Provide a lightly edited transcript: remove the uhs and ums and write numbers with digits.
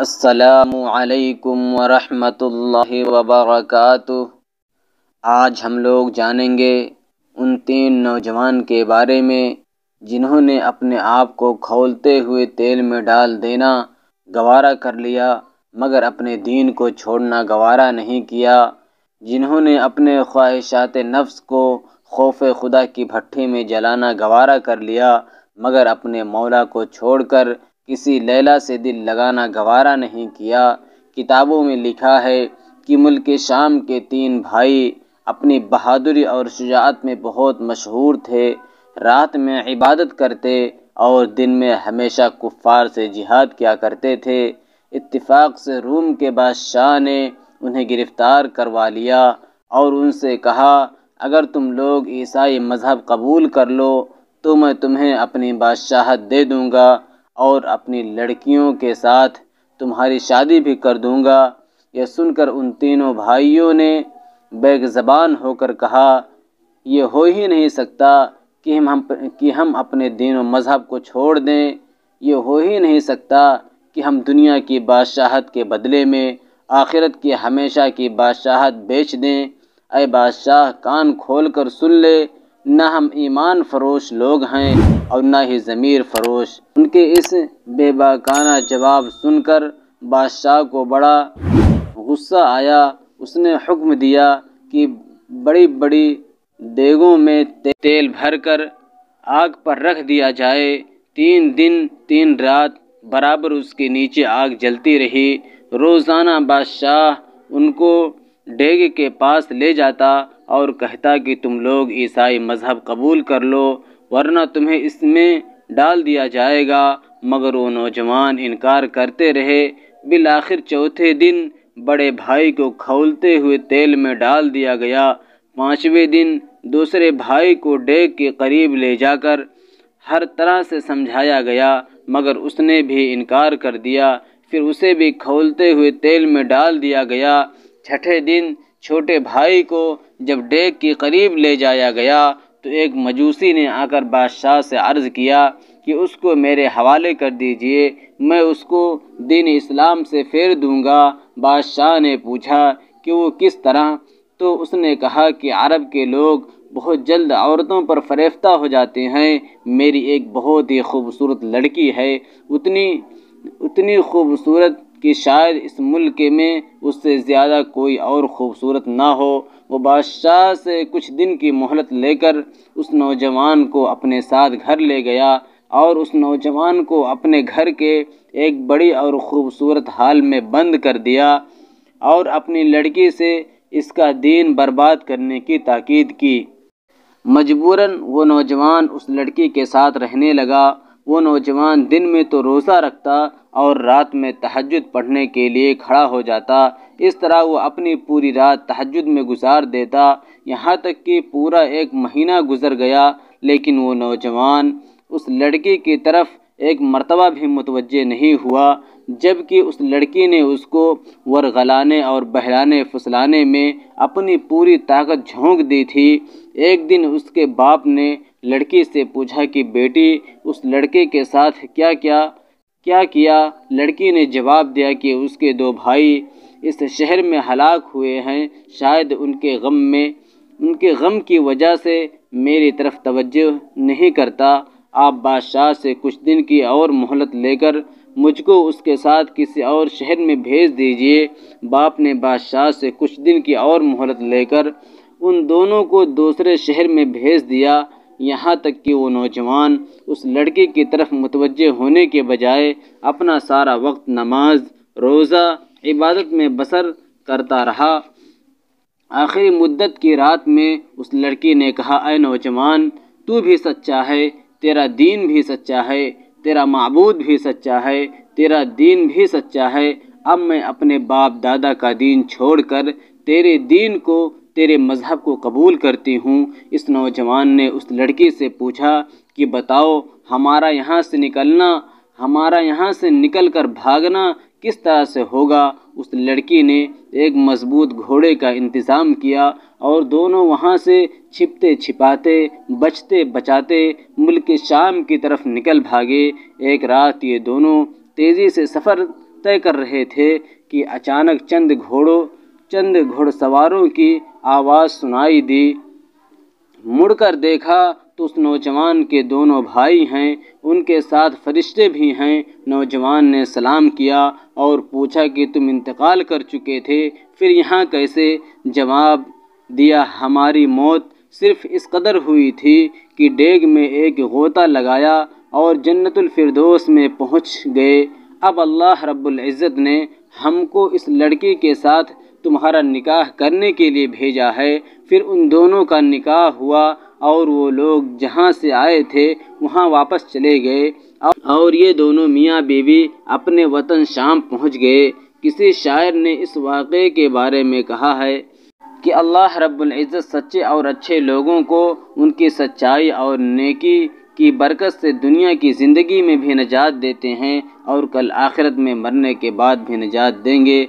السلام علیکم ورحمۃ اللہ وبرکاتہ۔ آج ہم لوگ جانیں گے ان 3 نوجوان کے بارے میں جنہوں نے اپنے آپ کو کھولتے ہوئے تیل میں ڈال دینا گوارا کر لیا مگر اپنے دین کو چھوڑنا گوارا نہیں کیا، جنہوں نے اپنے خواہشات نفس کو خوف خدا کی بھٹی میں جلانا گوارا کر لیا مگر اپنے مولا کو چھوڑ کر کسی لیلا سے دل لگانا گوارا نہیں کیا۔ کتابوں میں لکھا ہے کہ ملک شام کے 3 بھائی اپنی بہادری اور شجاعت میں بہت مشہور تھے، رات میں عبادت کرتے اور دن میں ہمیشہ کفار سے جہاد کیا کرتے تھے۔ اتفاق سے روم کے بادشاہ نے انہیں گرفتار کروا لیا اور ان سے کہا، اگر تم لوگ عیسائی مذہب قبول کر لو تو میں تمہیں اپنی بادشاہت دے دوں گا اور اپنی لڑکیوں کے ساتھ تمہاری شادی بھی کر دوں گا۔ یہ سن کر ان تینوں بھائیوں نے بیک زبان ہو کر کہا، یہ ہو ہی نہیں سکتا کہ ہم اپنے دین و مذہب کو چھوڑ دیں، یہ ہو ہی نہیں سکتا کہ ہم دنیا کی بادشاہت کے بدلے میں آخرت کی ہمیشہ کی بادشاہت بیچ دیں۔ اے بادشاہ، کان کھول کر سن لے، نہ ہم ایمان فروش لوگ ہیں اور نہ ہی ضمیر فروش۔ ان کے اس بے باکانہ جواب سن کر بادشاہ کو بڑا غصہ آیا۔ اس نے حکم دیا کہ بڑی بڑی دیگوں میں تیل بھر کر آگ پر رکھ دیا جائے۔ 3 دن 3 رات برابر اس کے نیچے آگ جلتی رہی۔ روزانہ بادشاہ ان کو دیگ کے پاس لے جاتا اور کہتا کہ تم لوگ عیسائی مذہب قبول کر لو ورنہ تمہیں اس میں ڈال دیا جائے گا، مگر وہ نوجوان انکار کرتے رہے۔ بالآخر چوتھے دن بڑے بھائی کو کھولتے ہوئے تیل میں ڈال دیا گیا۔ 5ویں دن دوسرے بھائی کو دیگ کے قریب لے جا کر ہر طرح سے سمجھایا گیا مگر اس نے بھی انکار کر دیا۔ پھر اسے بھی کھولتے ہوئے تیل میں ڈال دیا گیا۔ 6ٹھے دن چھوٹے بھائی کو جب دیگ کے قریب لے جایا گیا تو ایک مجوسی نے آ کر بادشاہ سے عرض کیا کہ اس کو میرے حوالے کر دیجئے، میں اس کو دین اسلام سے پھیر دوں گا۔ بادشاہ نے پوچھا کہ وہ کس طرح؟ تو اس نے کہا کہ عرب کے لوگ بہت جلد عورتوں پر فریفتہ ہو جاتے ہیں، میری ایک بہت ہی خوبصورت لڑکی ہے، اتنی خوبصورت کہ شاید اس ملک میں اس سے زیادہ کوئی اور خوبصورت نہ ہو۔ وہ بادشاہ سے کچھ دن کی مہلت لے کر اس نوجوان کو اپنے ساتھ گھر لے گیا اور اس نوجوان کو اپنے گھر کے ایک بڑی اور خوبصورت ہال میں بند کر دیا اور اپنی لڑکی سے اس کا دین برباد کرنے کی تاکید کی۔ مجبوراً وہ نوجوان اس لڑکی کے ساتھ رہنے لگا۔ وہ نوجوان دن میں تو روزہ رکھتا اور رات میں تہجد پڑھنے کے لیے کھڑا ہو جاتا۔ اس طرح وہ اپنی پوری رات تہجد میں گزار دیتا، یہاں تک کہ پورا 1 مہینہ گزر گیا لیکن وہ نوجوان اس لڑکی کی طرف ایک مرتبہ بھی متوجہ نہیں ہوا، جبکہ اس لڑکی نے اس کو ورغلانے اور بہلانے پھسلانے میں اپنی پوری طاقت جھونک دی تھی۔ ایک دن اس کے باپ نے لڑکی سے پوچھا کہ بیٹی، اس لڑکے کے ساتھ کیا کیا؟ لڑکی نے جواب دیا کہ اس کے 2 بھائی اس شہر میں ہلاک ہوئے ہیں، شاید ان کے غم کی وجہ سے میری طرف توجہ نہیں کرتا، آپ بادشاہ سے کچھ دن کی اور مہلت لے کر مجھ کو اس کے ساتھ کسی اور شہر میں بھیج دیجئے۔ باپ نے بادشاہ سے کچھ دن کی اور مہلت لے کر ان دونوں کو دوسرے شہر میں بھیج دیا، یہاں تک کہ وہ نوجوان اس لڑکی کی طرف متوجہ ہونے کے بجائے اپنا سارا وقت نماز، روزہ، عبادت میں بسر کرتا رہا۔ آخری مدت کی رات میں اس لڑکی نے کہا، اے نوجوان، تو بھی سچا ہے، تیرا دین بھی سچا ہے، تیرا معبود بھی سچا ہے، تیرا دین بھی سچا ہے، اب میں اپنے باپ دادا کا دین چھوڑ کر تیرے دین کو، تیرے مذہب کو قبول کرتی ہوں۔ اس نوجوان نے اس لڑکی سے پوچھا کہ بتاؤ، ہمارا یہاں سے نکل کر بھاگنا کس طرح سے ہوگا؟ اس لڑکی نے ایک مضبوط گھوڑے کا انتظام کیا اور دونوں وہاں سے چھپتے چھپاتے، بچتے بچاتے ملک شام کی طرف نکل بھاگے۔ ایک رات یہ دونوں تیزی سے سفر طے کر رہے تھے کہ اچانک چند گھوڑ سواروں کی آواز سنائی دی۔ مڑ کر دیکھا تو اس نوجوان کے دونوں بھائی ہیں، ان کے ساتھ فرشتے بھی ہیں۔ نوجوان نے سلام کیا اور پوچھا کہ تم انتقال کر چکے تھے، پھر یہاں کیسے؟ جواب دیا، ہماری موت صرف اس قدر ہوئی تھی کہ ڈیگ میں ایک غوطہ لگایا اور جنت الفردوس میں پہنچ گئے۔ اب اللہ رب العزت نے ہم کو اس لڑکی کے ساتھ تمہارا نکاح کرنے کے لیے بھیجا ہے۔ پھر ان دونوں کا نکاح ہوا اور وہ لوگ جہاں سے آئے تھے وہاں واپس چلے گئے اور یہ دونوں میاں بیوی اپنے وطن شام پہنچ گئے۔ کسی شاعر نے اس واقعے کے بارے میں کہا ہے کہ اللہ رب العزت سچے اور اچھے لوگوں کو ان کی سچائی اور نیکی کی برکت سے دنیا کی زندگی میں بھی نجات دیتے ہیں اور کل آخرت میں مرنے کے بعد بھی نجات دیں گے۔